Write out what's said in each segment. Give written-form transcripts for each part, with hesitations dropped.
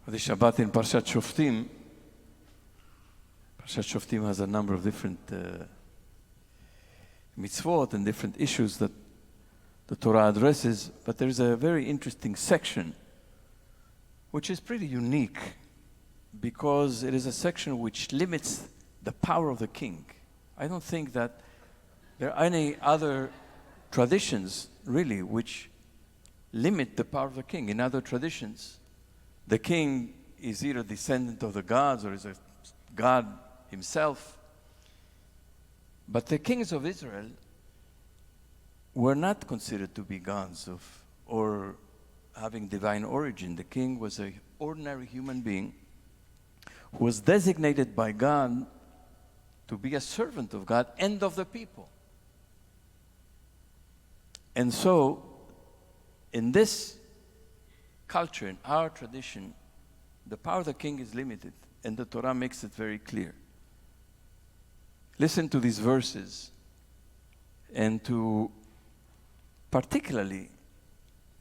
For the Shabbat in Parshat Shoftim has a number of different mitzvot and different issues that the Torah addresses, but there is a very interesting section which is pretty unique because it is a section which limits the power of the king. I don't think that there are any other traditions really which limit the power of the king. In other traditions, the king is either a descendant of the gods or is a god himself. But the kings of Israel were not considered to be gods or having divine origin. The king was an ordinary human being who was designated by God to be a servant of God and of the people. And so, in this culture, in our tradition, the power of the king is limited, and the Torah makes it very clear. Listen to these verses, and to particularly,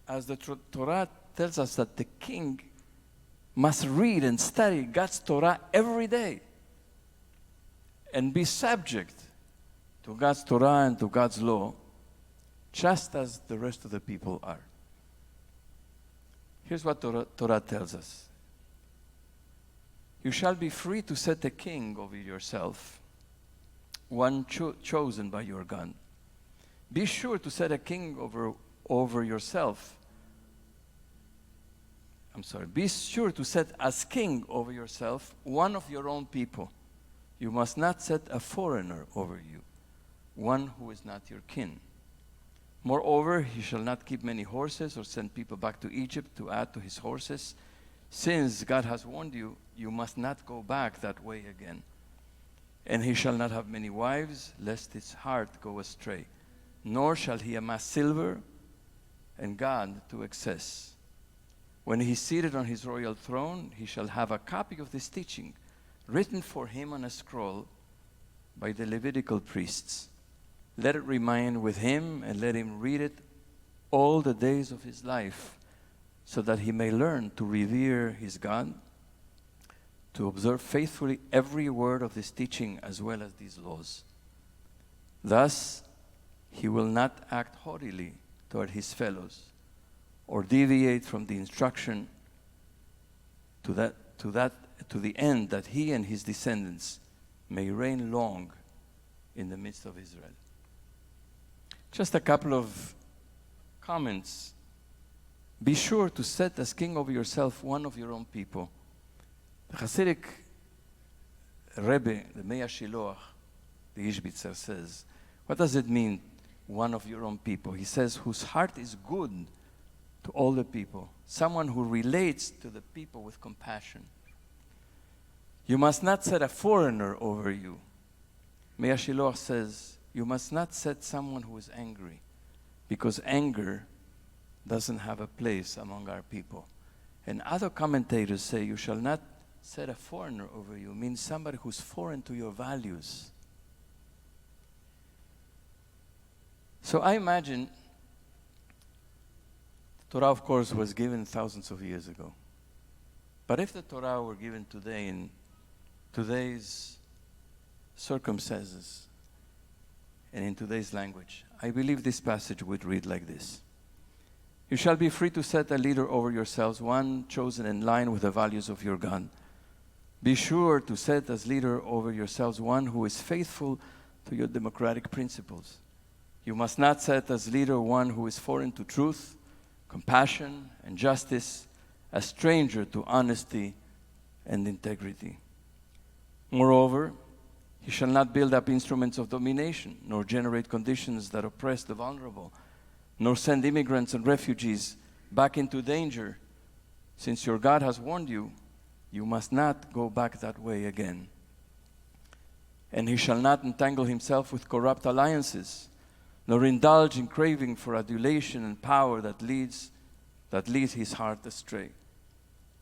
as the Torah tells us that the king must read and study God's Torah every day and be subject to God's Torah and to God's law, just as the rest of the people are. Here's what Torah tells us. You shall be free to set a king over yourself, one chosen by your God. Be sure to set a king over yourself. Be sure to set as king over yourself one of your own people. You must not set a foreigner over you, one who is not your kin. Moreover, he shall not keep many horses or send people back to Egypt to add to his horses. Since God has warned you, you must not go back that way again. And he shall not have many wives, lest his heart go astray. Nor shall he amass silver and gold to excess. When he is seated on his royal throne, he shall have a copy of this teaching written for him on a scroll by the Levitical priests. Let it remain with him, and let him read it all the days of his life, so that he may learn to revere his God, to observe faithfully every word of this teaching as well as these laws. Thus, he will not act haughtily toward his fellows, or deviate from the instruction to the end that he and his descendants may reign long in the midst of Israel. Just a couple of comments. Be sure to set as king over yourself one of your own people. The Hasidic Rabbi, the Mea Shiloach, the Ishbitzer, says, what does it mean, one of your own people? He says, whose heart is good to all the people, someone who relates to the people with compassion. You must not set a foreigner over you. Mea Shiloach says, you must not set someone who is angry, because anger doesn't have a place among our people. And other commentators say you shall not set a foreigner over you, means somebody who's foreign to your values. So I imagine the Torah, of course, was given thousands of years ago. But if the Torah were given today in today's circumstances and in today's language, I believe this passage would read like this. You shall be free to set a leader over yourselves, one chosen in line with the values of your God. Be sure to set as leader over yourselves one who is faithful to your democratic principles. You must not set as leader one who is foreign to truth, compassion, and justice, a stranger to honesty and integrity. Moreover, he shall not build up instruments of domination, nor generate conditions that oppress the vulnerable, nor send immigrants and refugees back into danger. Since your God has warned you, you must not go back that way again. And he shall not entangle himself with corrupt alliances, nor indulge in craving for adulation and power that leads his heart astray.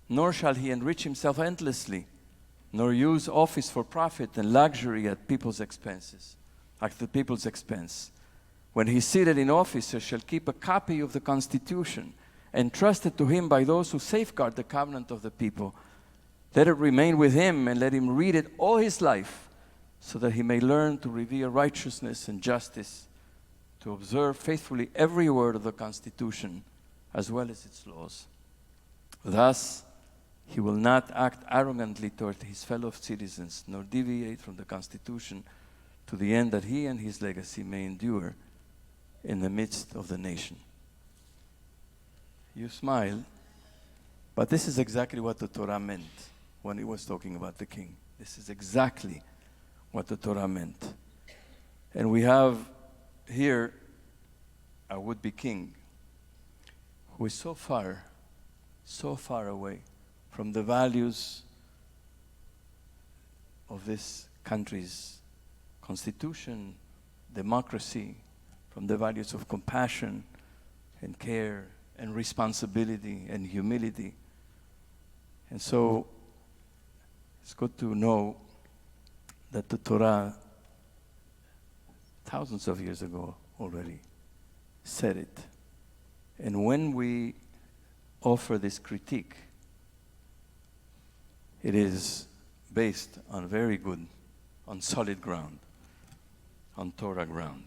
Nor shall he enrich himself endlessly, nor use office for profit and luxury at the people's expense. When he is seated in office, he shall keep a copy of the Constitution entrusted to him by those who safeguard the covenant of the people. Let it remain with him, and let him read it all his life, so that he may learn to revere righteousness and justice, to observe faithfully every word of the Constitution, as well as its laws. Thus, he will not act arrogantly toward his fellow citizens, nor deviate from the Constitution, to the end that he and his legacy may endure in the midst of the nation. You smile, but this is exactly what the Torah meant when it was talking about the king. This is exactly what the Torah meant. And we have here a would-be king who is so far away from the values of this country's constitution, democracy, from the values of compassion and care and responsibility and humility. And so it's good to know that the Torah, thousands of years ago already, said it. And when we offer this critique, it is based on very good, on solid ground, on Torah ground.